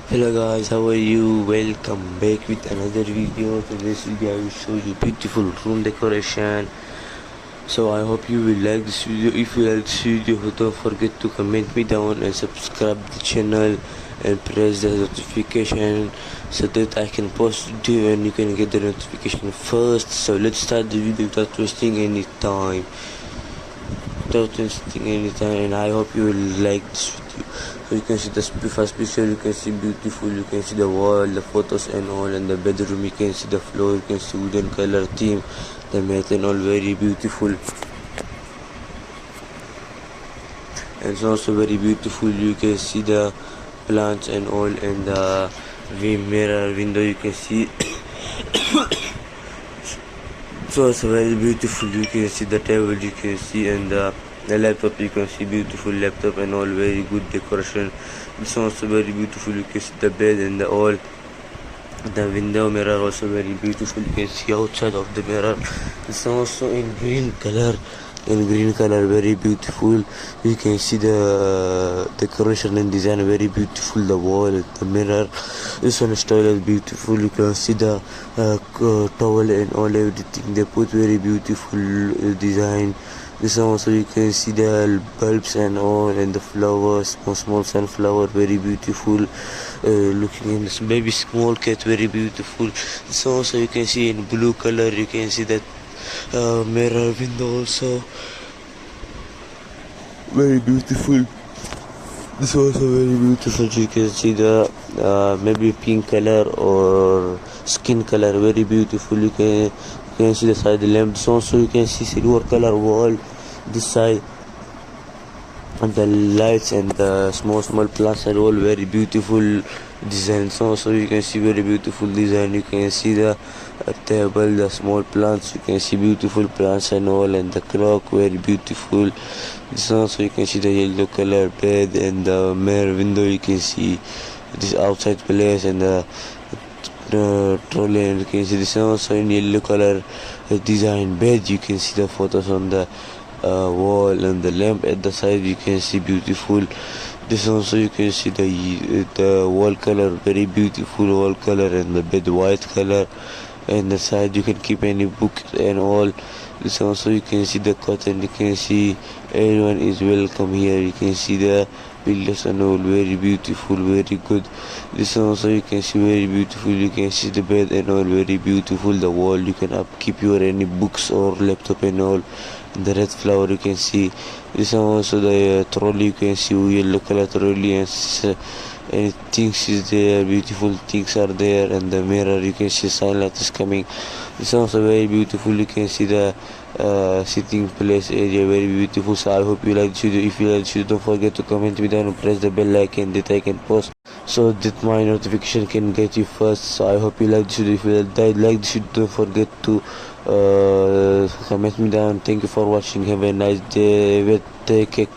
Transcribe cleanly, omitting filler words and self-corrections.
Hello guys, how are you? Welcome back with another video. So this video I will show you beautiful room decoration. So I hope you will like this video. If you like this video, don't forget to comment me down and subscribe the channel and press the notification so that I can post video and you can get the notification first. So let's start the video without wasting any time. And I hope you will like this video. So you can see the first picture, you can see beautiful, you can see the wall, the photos and all, and the bedroom, you can see the floor, you can see wooden color theme, the mat and all very beautiful. And it's also very beautiful, you can see the plants and all, and the mirror window you can see. So it's very beautiful, you can see the table, you can see, and the laptop, you can see beautiful laptop and all, very good decoration. It's also very beautiful, you can see the bed and the all, the window mirror also very beautiful, you can see outside of the mirror. It's also in green color, very beautiful. You can see the decoration and design very beautiful, the wall, the mirror. This one is toilet beautiful, you can see the towel and all, everything they put very beautiful design. This one also you can see the bulbs and all, and the flowers, small sunflower, very beautiful. Looking in this baby small cat, very beautiful. This one also you can see in blue color, you can see that mirror window also very beautiful. This also very beautiful, you can see the maybe pink color or skin color, very beautiful. You can see the side the lamp. This also you can see silver color wall this side, and the lights and the small plants are all very beautiful design. So also you can see very beautiful design. You can see the table, the small plants, you can see beautiful plants and all, and the clock very beautiful. This also you can see the yellow color bed and the mirror window, you can see this outside place, and the trolley, and you can see this also in yellow color design bed. You can see the photos on the wall, and the lamp at the side you can see beautiful. This also you can see the wall color, very beautiful wall color, and the bed white color, and the side you can keep any book and all. This also you can see the cotton, you can see everyone is welcome here. You can see the pillows and all, very beautiful, very good. This also you can see very beautiful, you can see the bed and all, very beautiful. The wall you can keep your any books or laptop and all. The red flower you can see. This one also the trolley, you can see yellow color trolley, and things is there, beautiful things are there, and the mirror you can see sunlight is coming. This one also very beautiful, you can see the sitting place area, very beautiful. So I hope you like this video. If you like this video, don't forget to comment me down and press the bell icon that I can post so that my notification can get you first. So I hope you like this video. If you like this video, don't forget to comment me down. Thank you for watching. Have a nice day. Take care.